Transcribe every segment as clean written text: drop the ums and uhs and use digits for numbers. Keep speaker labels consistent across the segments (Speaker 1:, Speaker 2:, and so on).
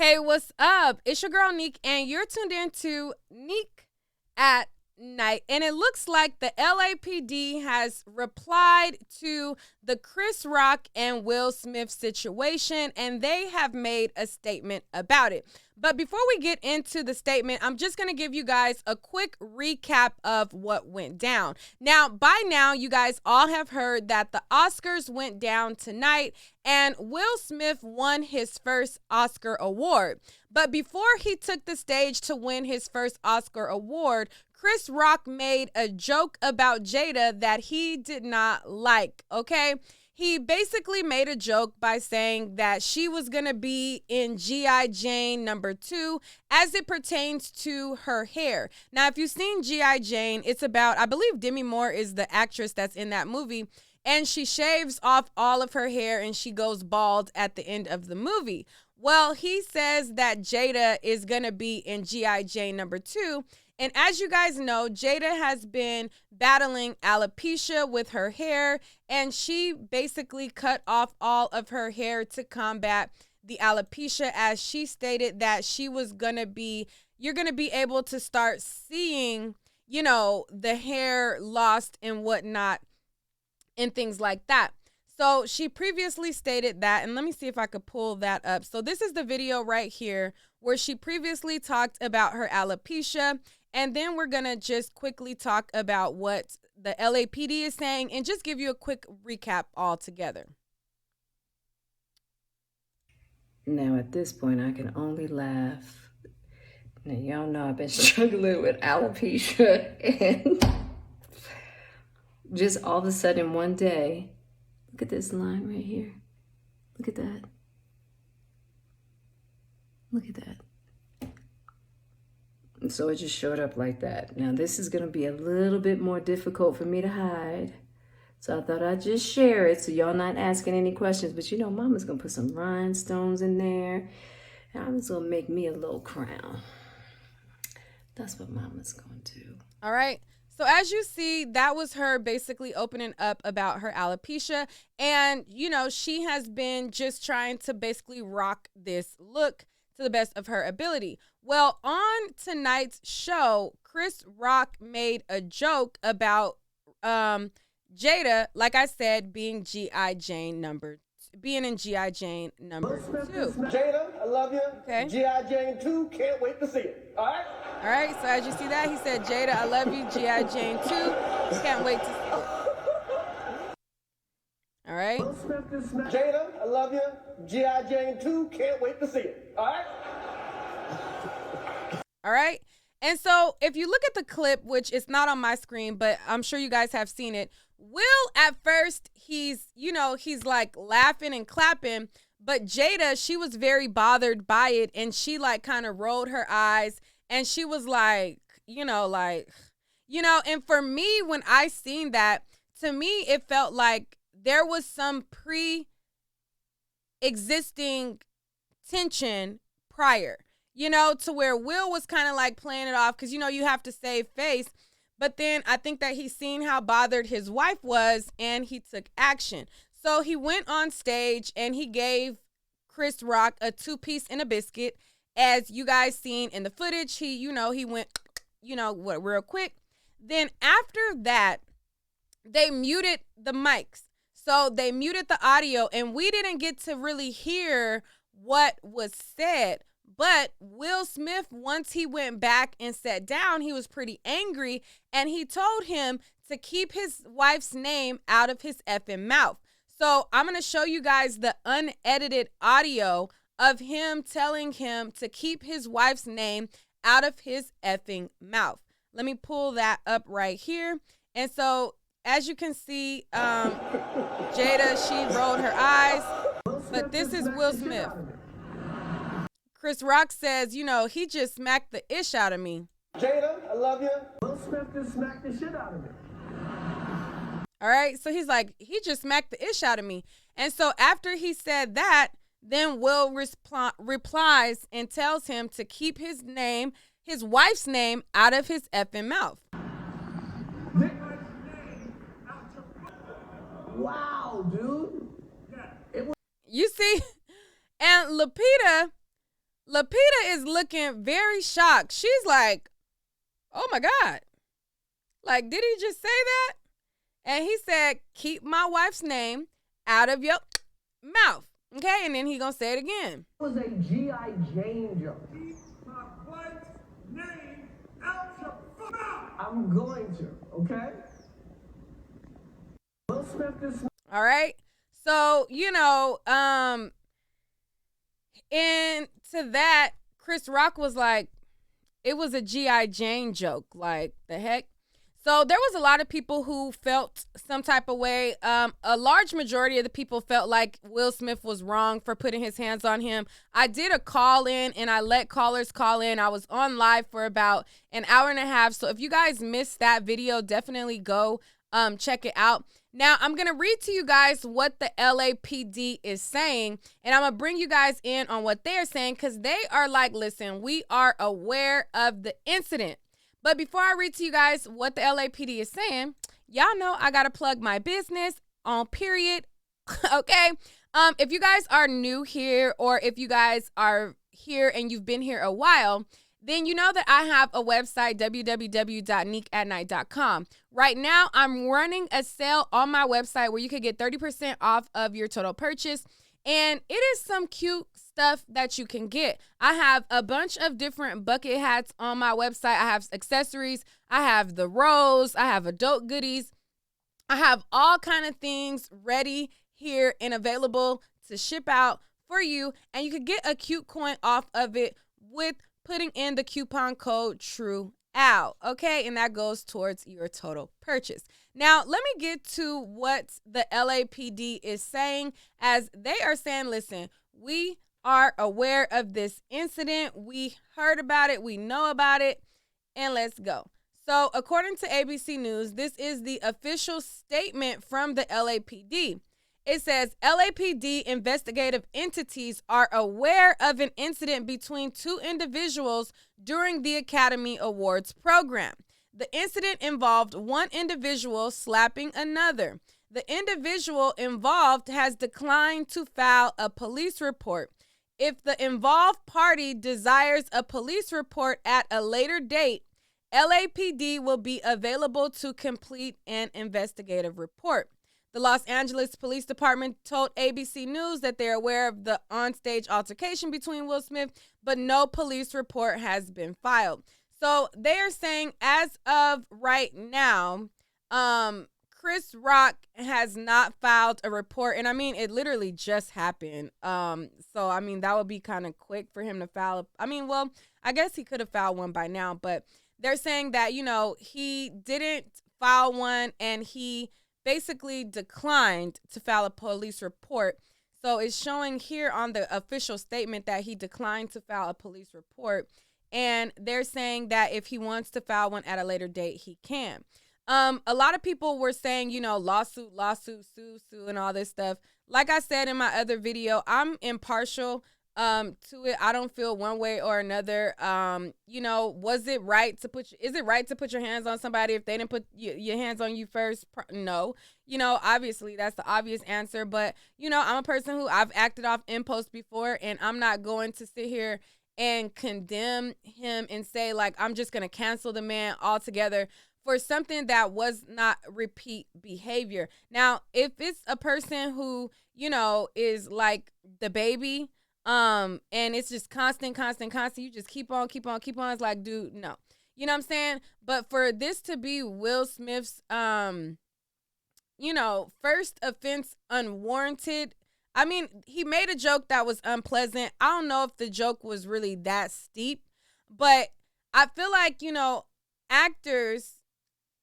Speaker 1: Hey, what's up? It's your girl Neek, and you're tuned in to Neek at Night. And it looks like the LAPD has replied to the Chris Rock and Will Smith situation, and they have made a statement about it. But before we get into the statement, I'm just going to give you guys a quick recap of what went down. Now, by now, you guys all have heard that the Oscars went down tonight, and Will Smith won his first Oscar award. But before he took the stage to win his first Oscar award, Chris Rock made a joke about Jada that he did not like, okay? He basically made a joke by saying that she was going to be in G.I. Jane #2 as it pertains to her hair. Now, if you've seen G.I. Jane, it's about, I believe Demi Moore is the actress that's in that movie, and she shaves off all of her hair and she goes bald at the end of the movie. Well, he says that Jada is going to be in G.I. Jane #2. And as you guys know, Jada has been battling alopecia with her hair, and she basically cut off all of her hair to combat the alopecia, as she stated that she was going to be, you're going to be able to start seeing, the hair lost and whatnot and things like that. So she previously stated that, and let me see if I could pull that up. So this is the video right here where she previously talked about her alopecia. And then we're going to just quickly talk about what the LAPD is saying and just give you a quick recap all together.
Speaker 2: Now, at this point, I can only laugh. Now, y'all know I've been struggling with alopecia, and just all of a sudden one day, look at this line right here. Look at that. Look at that. So it just showed up like that. Now, this is going to be a little bit more difficult for me to hide. So I thought I'd just share it so y'all not asking any questions. But Mama's going to put some rhinestones in there. And I'm just going to make me a little crown. That's what Mama's going to do.
Speaker 1: All right. So as you see, that was her basically opening up about her alopecia. And, she has been just trying to basically rock this look to the best of her ability. Well, on tonight's show, Chris Rock made a joke about Jada, like I said, being in G.I. Jane #2.
Speaker 3: Jada, I love you. Okay. G.I. Jane 2, can't wait to see it. All right?
Speaker 1: All right, so as you see that, he said, Jada, I love you. G.I. Jane 2, can't wait to see it. All right?
Speaker 3: Jada, I love you. G.I. Jane 2, can't wait to see it. All right?
Speaker 1: All right. And so if you look at the clip, which is not on my screen, but I'm sure you guys have seen it, Will at first, he's like laughing and clapping, but Jada, she was very bothered by it, and she like kind of rolled her eyes, and she was like, and for me, when I seen that, to me, it felt like there was some pre-existing tension prior. To where Will was kind of like playing it off because, you have to save face. But then I think that he seen how bothered his wife was and he took action. So he went on stage and he gave Chris Rock a 2-piece and a biscuit. As you guys seen in the footage, he went, real quick. Then after that, they muted the mics. So they muted the audio and we didn't get to really hear what was said. But Will Smith, once he went back and sat down, he was pretty angry, and he told him to keep his wife's name out of his effing mouth. So I'm going to show you guys the unedited audio of him telling him to keep his wife's name out of his effing mouth. Let me pull that up right here. And so as you can see, Jada, she rolled her eyes, but this is Will Smith. Chris Rock says, he just smacked the ish out of me.
Speaker 3: Jada, I love you. Will Smith just smacked the shit out of me.
Speaker 1: All right, so he's like, he just smacked the ish out of me. And so after he said that, then Will replies and tells him to keep his wife's name, out of his effing mouth.
Speaker 3: Wow, dude.
Speaker 1: You see? And Lupita, Lapita is looking very shocked. She's like, oh my God. Like, did he just say that? And he said, keep my wife's name out of your mouth. Okay, and then he gonna say it again.
Speaker 3: It was a G.I. Jane joke. Keep my wife's name out your mouth. I'm going to, okay? Will Smith this.
Speaker 1: All right. So, into that, Chris Rock was like, it was a G.I. Jane joke. Like, the heck? So there was a lot of people who felt some type of way. A large majority of the people felt like Will Smith was wrong for putting his hands on him. I did a call in and I let callers call in. I was on live for about an hour and a half. So if you guys missed that video, definitely go check it out. Now, I'm going to read to you guys what the LAPD is saying, and I'm going to bring you guys in on what they're saying because they are like, listen, we are aware of the incident. But before I read to you guys what the LAPD is saying, y'all know I got to plug my business on period, okay? If you guys are new here or if you guys are here and you've been here a while, then you know that I have a website, www.neekatnight.com. Right now, I'm running a sale on my website where you can get 30% off of your total purchase. And it is some cute stuff that you can get. I have a bunch of different bucket hats on my website. I have accessories. I have the rose. I have adult goodies. I have all kind of things ready here and available to ship out for you. And you can get a cute coin off of it with putting in the coupon code TRUEOUT, okay? And that goes towards your total purchase. Now, let me get to what the LAPD is saying, as they are saying, listen, we are aware of this incident. We heard about it. We know about it. And let's go. So, according to ABC News, this is the official statement from the LAPD. It says, LAPD investigative entities are aware of an incident between two individuals during the Academy Awards program. The incident involved one individual slapping another. The individual involved has declined to file a police report. If the involved party desires a police report at a later date, LAPD will be available to complete an investigative report. The Los Angeles Police Department told ABC News that they're aware of the onstage altercation between Will Smith, but no police report has been filed. So they are saying as of right now, Chris Rock has not filed a report. And I mean, it literally just happened. So, I mean, that would be kind of quick for him to file. Well, I guess he could have filed one by now, but they're saying that, he didn't file one and he basically declined to file a police report. So it's showing here on the official statement that he declined to file a police report. And they're saying that if he wants to file one at a later date, he can. A lot of people were saying, lawsuit, sue, and all this stuff. Like I said in my other video, I'm impartial to it. I don't feel one way or another. Is it right to put your hands on somebody if they didn't put your hands on you first? No. Obviously that's the obvious answer, but I'm a person who I've acted off impulse before, and I'm not going to sit here and condemn him and say like I'm just going to cancel the man altogether for something that was not repeat behavior. Now, if it's a person who, is like the baby, and it's just constant, you just keep on. It's like, dude, no. You know what I'm saying? But for this to be Will Smith's, first offense unwarranted, I mean, he made a joke that was unpleasant. I don't know if the joke was really that steep, but I feel like, actors,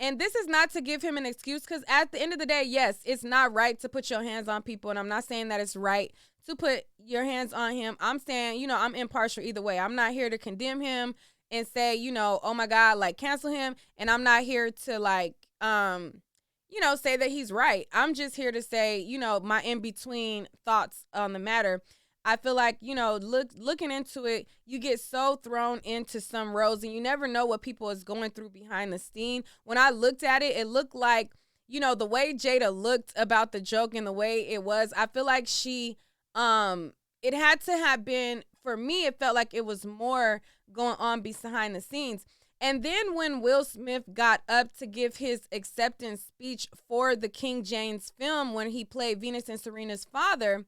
Speaker 1: and this is not to give him an excuse, because at the end of the day, yes, it's not right to put your hands on people, and I'm not saying that it's right to put your hands on him. I'm saying, I'm impartial either way. I'm not here to condemn him and say, oh my God, like cancel him. And I'm not here to like, say that he's right. I'm just here to say, my in-between thoughts on the matter. I feel like, looking into it, you get so thrown into some roles and you never know what people is going through behind the scene. When I looked at it, it looked like, the way Jada looked about the joke and the way it was, I feel like she, it had to have been for me, it felt like it was more going on behind the scenes. And then when Will Smith got up to give his acceptance speech for the King James film when he played Venus and Serena's father,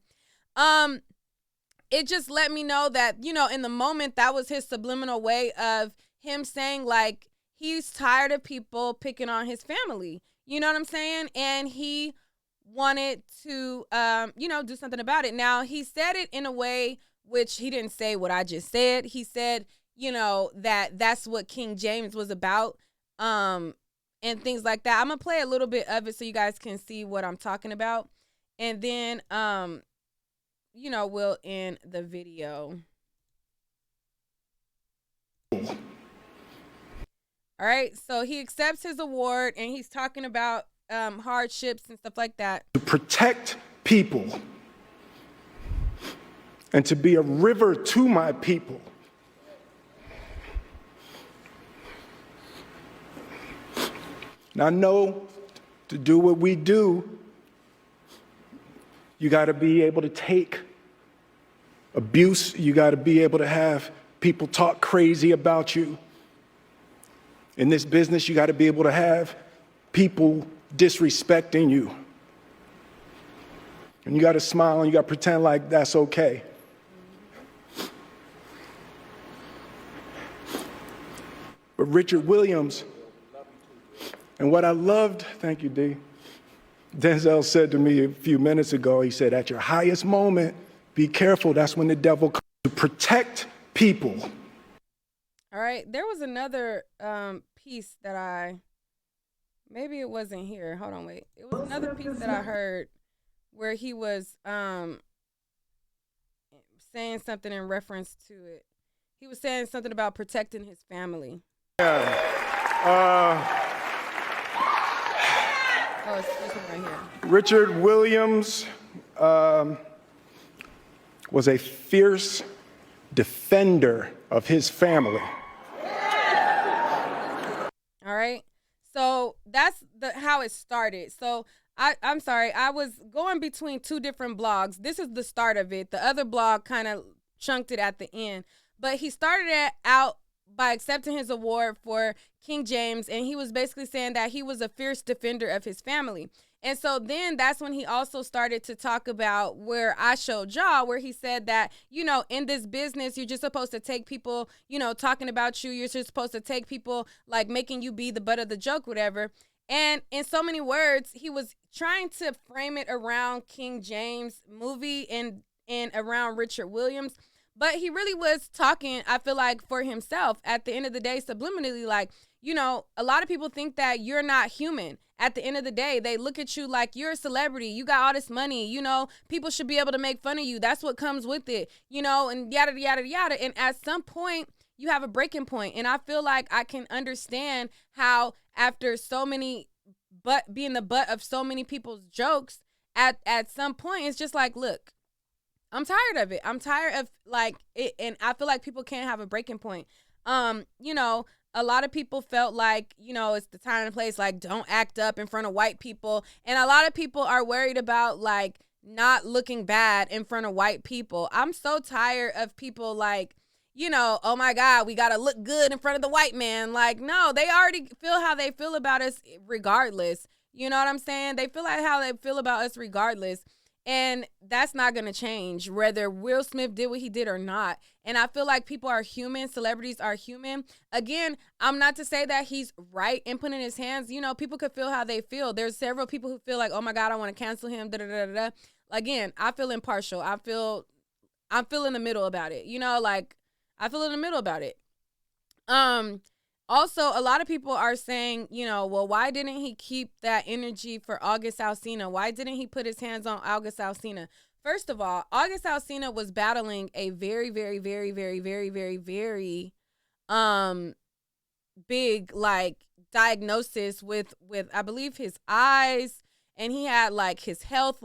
Speaker 1: it just let me know that, you know, in the moment, that was his subliminal way of him saying, like, he's tired of people picking on his family. You know what I'm saying? And he wanted to, you know, do something about it. Now, he said it in a way which he didn't say what I just said. He said, you know, that's what King James was about, and things like that. I'm going to play a little bit of it so you guys can see what I'm talking about. And then, you know, we'll end the video. All right, so he accepts his award, and he's talking about hardships and stuff like that.
Speaker 4: To protect people and to be a river to my people. And I know to do what we do, you got to be able to take abuse. You got to be able to have people talk crazy about you. In this business, you got to be able to have people disrespecting you. And you got to smile and you got to pretend like that's okay. But Richard Williams, and what I loved, thank you, D. Denzel said to me a few minutes ago, he said, at your highest moment, be careful. That's when the devil comes to protect people.
Speaker 1: All right. There was another piece that maybe it wasn't here. Hold on, wait. It was another piece that I heard where he was saying something in reference to it. He was saying something about protecting his family.
Speaker 4: Yeah.
Speaker 1: Oh, excuse me, right here.
Speaker 4: Richard Williams was a fierce defender of his family.
Speaker 1: All right. So that's how it started. So I'm sorry. I was going between two different blogs. This is the start of it. The other blog kind of chunked it at the end. But he started it out by accepting his award for King James, and he was basically saying that he was a fierce defender of his family. And so then that's when he also started to talk about where I showed y'all, where he said that, you know, in this business, you're just supposed to take people, you know, talking about you. You're just supposed to take people like making you be the butt of the joke, whatever. And in so many words, he was trying to frame it around King James movie and around Richard Williams. But he really was talking, I feel like, for himself at the end of the day, subliminally, like, you know, a lot of people think that you're not human. At the end of the day, they look at you like you're a celebrity. You got all this money, you know, people should be able to make fun of you. That's what comes with it, you know, and yada, yada, yada. And at some point, you have a breaking point. And I feel like I can understand how after so many, but being the butt of so many people's jokes, at some point, it's just like, look, I'm tired of it. I'm tired of like it. And I feel like people can't have a breaking point. You know, a lot of people felt like, you know, it's the time and place, like, don't act up in front of white people. And a lot of people are worried about like not looking bad in front of white people. I'm so tired of people like, you know, oh my God, we got to look good in front of the white man. Like, no, they already feel how they feel about us regardless. You know what I'm saying? They feel like how they feel about us regardless. And that's not going to change whether Will Smith did what he did or not. And I feel like people are human. Celebrities are human. Again, I'm not to say that he's right in putting his hands. You know, people could feel how they feel. There's several people who feel like, oh my God, I want to cancel him. Da, da, da, da, da. Again, I feel impartial. I feel in the middle about it. You know, like I feel in the middle about it. Also, a lot of people are saying, you know, well, why didn't he keep that energy for August Alsina? Why didn't he put his hands on August Alsina? First of all, August Alsina was battling a very, very, very, very, very, very, very big like diagnosis with I believe his eyes, and he had like his health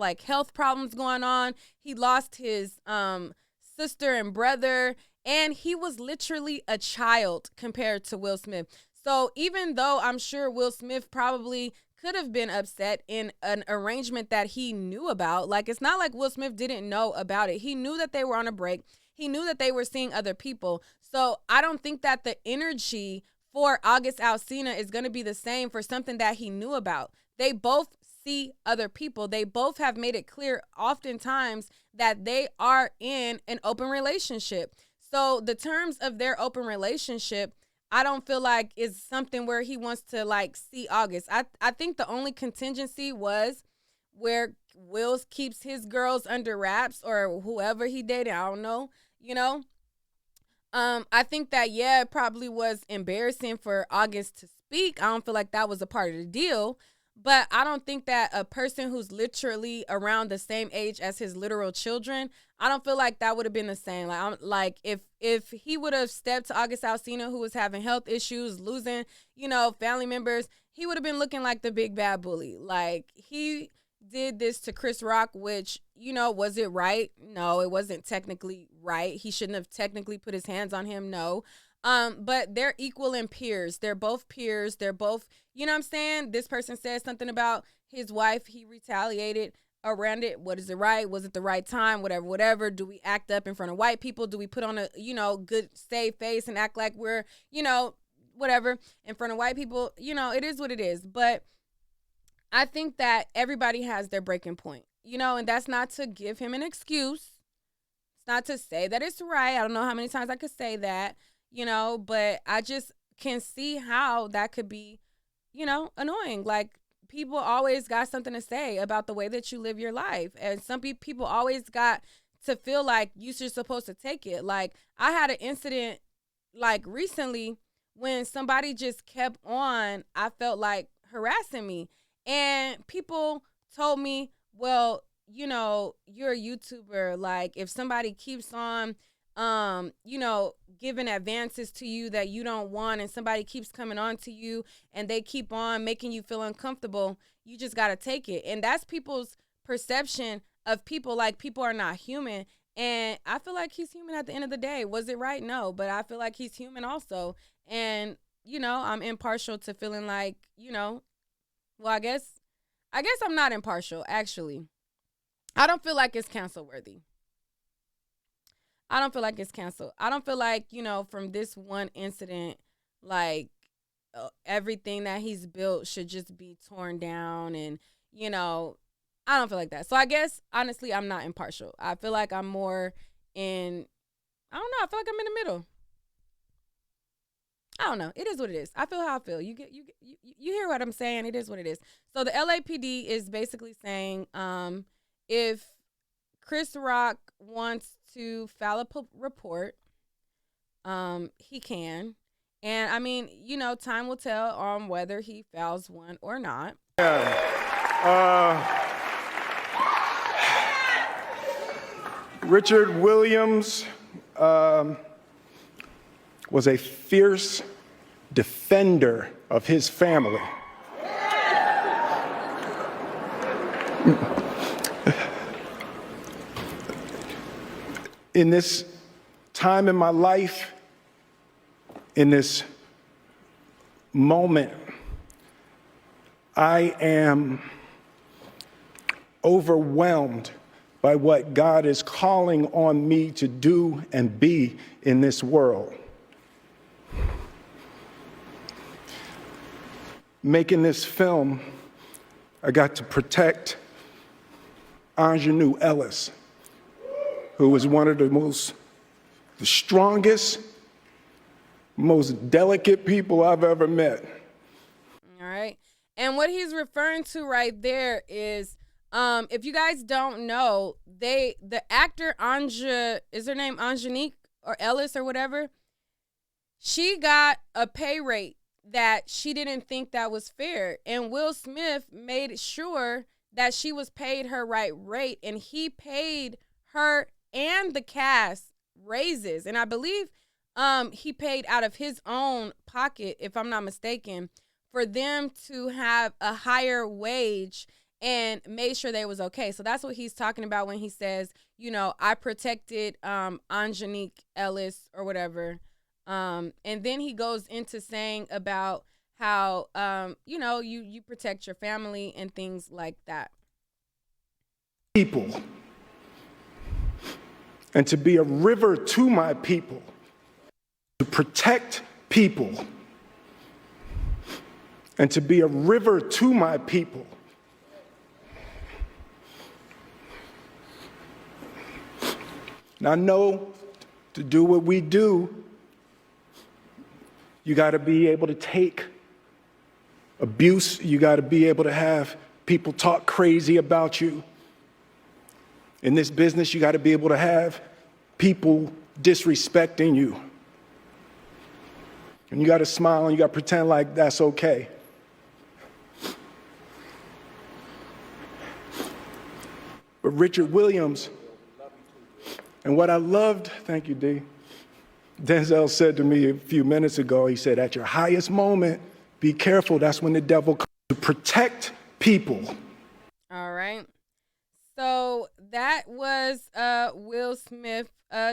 Speaker 1: problems going on. He lost his sister and brother. And he was literally a child compared to Will Smith. So even though I'm sure Will Smith probably could have been upset in an arrangement that he knew about, like it's not like Will Smith didn't know about it. He knew that they were on a break. he knew that they were seeing other people. So I don't think that the energy for August Alsina is going to be the same for something that he knew about. They both see other people. They both have made it clear oftentimes that they are in an open relationship. So the terms of their open relationship, I don't feel like is something where he wants to like see August. I think the only contingency was where Wills keeps his girls under wraps, or whoever he dated. I don't know, you know. I think that, yeah, it probably was embarrassing for August to speak. I don't feel like that was a part of the deal. But I don't think that a person who's literally around the same age as his literal children, I don't feel like that would have been the same. Like if he would have stepped to August Alsina, who was having health issues, losing, family members, he would have been looking like the big bad bully. Like, he did this to Chris Rock, which, was it right? No, it wasn't technically right. He shouldn't have technically put his hands on him. No. But they're equal in peers. They're both peers. They're both, you know what I'm saying? This person said something about his wife. He retaliated around it. What is it right? Was it the right time? Whatever. Do we act up in front of white people? Do we put on a, good safe face and act like we're, whatever in front of white people? It is what it is. But I think that everybody has their breaking point, and that's not to give him an excuse. It's not to say that it's right. I don't know how many times I could say that. But I just can see how that could be, annoying. Like, people always got something to say about the way that you live your life. And some people always got to feel like you're supposed to take it. Like, I had an incident, like, recently when somebody just kept on, I felt like, harassing me. And people told me, well, you're a YouTuber. Like, if somebody keeps on giving advances to you that you don't want, and somebody keeps coming on to you and they keep on making you feel uncomfortable, you just got to take it. And that's people's perception of people. Like, people are not human. And I feel like he's human at the end of the day. Was it right? No, but I feel like he's human also. And, I'm impartial to feeling like, well, I guess I'm not impartial, actually. I don't feel like it's cancel worthy. I don't feel like it's canceled. I don't feel like, from this one incident, like, everything that he's built should just be torn down. And, I don't feel like that. So I guess, honestly, I'm not impartial. I feel like I'm more in, I don't know. I feel like I'm in the middle. I don't know. It is what it is. I feel how I feel. You hear what I'm saying? It is what it is. So the LAPD is basically saying, if Chris Rock wants to file a report, he can. And I mean, time will tell on whether he files one or not.
Speaker 4: Richard Williams was a fierce defender of his family. In this time in my life, in this moment, I am overwhelmed by what God is calling on me to do and be in this world. Making this film, I got to protect Ingenue Ellis, who was one of the strongest, most delicate people I've ever met.
Speaker 1: All right. And what he's referring to right there is, if you guys don't know, the actor is her name Angenique or Ellis or whatever? She got a pay rate that she didn't think that was fair. And Will Smith made sure that she was paid her right rate, and he paid her and the cast raises. And I believe he paid out of his own pocket, if I'm not mistaken, for them to have a higher wage, and made sure they was okay. So that's what he's talking about when he says, I protected Angenique Ellis or whatever. And then he goes into saying about how, you protect your family and things like that.
Speaker 4: People. and to be a river to my people, to protect people, and to be a river to my people. And I know to do what we do, you got to be able to take abuse. You got to be able to have people talk crazy about you. In this business, you got to be able to have people disrespecting you. And you got to smile and you got to pretend like that's okay. But Richard Williams, and what I loved, thank you, D. Denzel said to me a few minutes ago, he said, at your highest moment, be careful. That's when the devil comes to protect people.
Speaker 1: All right. So that was Will Smith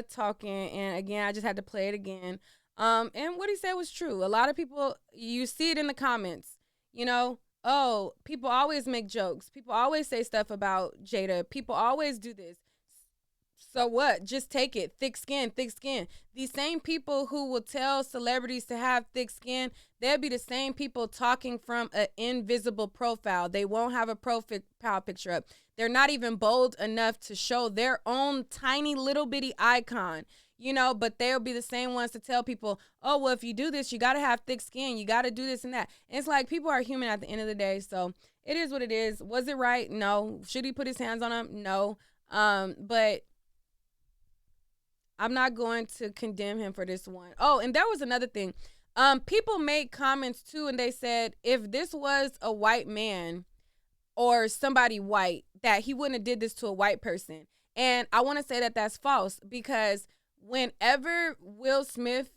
Speaker 1: talking. And again, I just had to play it again. And what he said was true. A lot of people, you see it in the comments, you know, oh, people always make jokes. People always say stuff about Jada. People always do this. So what? Just take it. Thick skin, thick skin. These same people who will tell celebrities to have thick skin, they'll be the same people talking from an invisible profile. They won't have a profile picture up. They're not even bold enough to show their own tiny little bitty icon, you know, but they'll be the same ones to tell people, oh, well, if you do this, you got to have thick skin. You got to do this and that. And it's like people are human at the end of the day. So it is what it is. Was it right? No. Should he put his hands on him? No. But I'm not going to condemn him for this one. Oh, and there was another thing. People made comments too, and they said if this was a white man or somebody white, that he wouldn't have did this to a white person. And I want to say that that's false, because whenever Will Smith,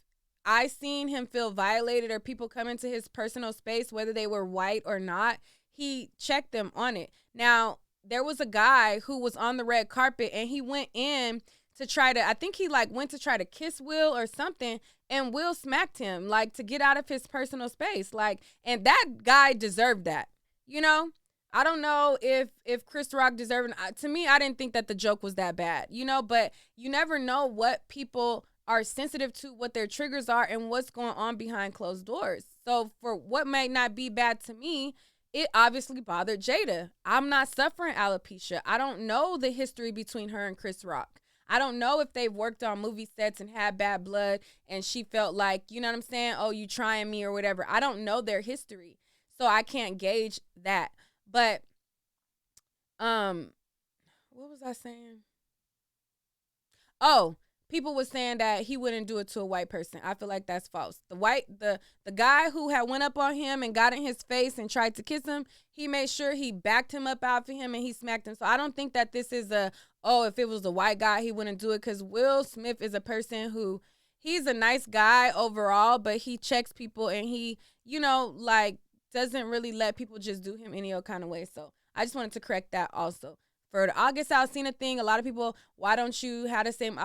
Speaker 1: I seen him feel violated or people come into his personal space, whether they were white or not, he checked them on it. Now, there was a guy who was on the red carpet and he went in to try to, I think he like went to try to kiss Will or something, and Will smacked him like to get out of his personal space. Like, and that guy deserved that, you know? I don't know if Chris Rock deserved it. To me, I didn't think that the joke was that bad, you know, but you never know what people are sensitive to, what their triggers are, and what's going on behind closed doors. So for what might not be bad to me, it obviously bothered Jada. I'm not suffering alopecia. I don't know the history between her and Chris Rock. I don't know if they've worked on movie sets and had bad blood and she felt like, you know what I'm saying? Oh, you trying me or whatever. I don't know their history, so I can't gauge that. But, what was I saying? Oh, people were saying that he wouldn't do it to a white person. I feel like that's false. The guy who had went up on him and got in his face and tried to kiss him, he made sure he backed him up out for him and he smacked him. So I don't think that this is if it was a white guy, he wouldn't do it, because Will Smith is a person who, he's a nice guy overall, but he checks people and he, you know, like, doesn't really let people just do him any old kind of way. So I just wanted to correct that also. For the August Alsina thing, a lot of people, why don't you have the same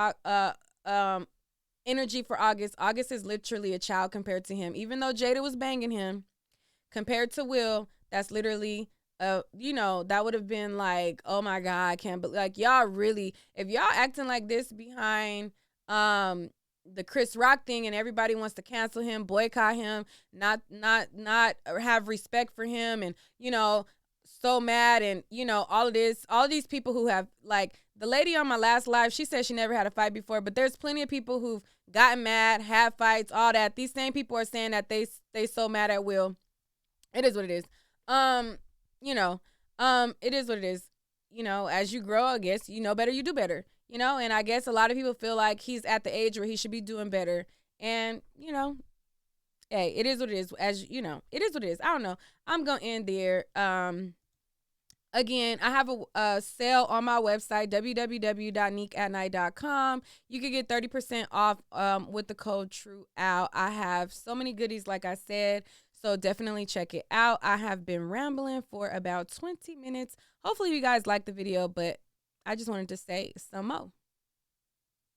Speaker 1: energy for August? August is literally a child compared to him. Even though Jada was banging him, compared to Will, that's literally, you know, that would have been like, oh my God, I can't believe, like, y'all really, if y'all acting like this behind the Chris Rock thing and everybody wants to cancel him, boycott him, not have respect for him, and, you know, so mad, and, you know, all of these people who have, like, the lady on my last live, she said she never had a fight before, but there's plenty of people who've gotten mad, had fights, all that. These same people are saying that they so mad at Will. It is what it is. You know, it is what it is. You know, as you grow, I guess, you know better, you do better. You know, and I guess a lot of people feel like he's at the age where he should be doing better. And, you know, hey, it is what it is. As you know, it is what it is. I don't know. I'm going to end there. Again, I have a sale on my website, www.neekatnight.com. You can get 30% off with the code TRUEOUT. I have so many goodies, like I said, so definitely check it out. I have been rambling for about 20 minutes. Hopefully you guys like the video, but I just wanted to say some more.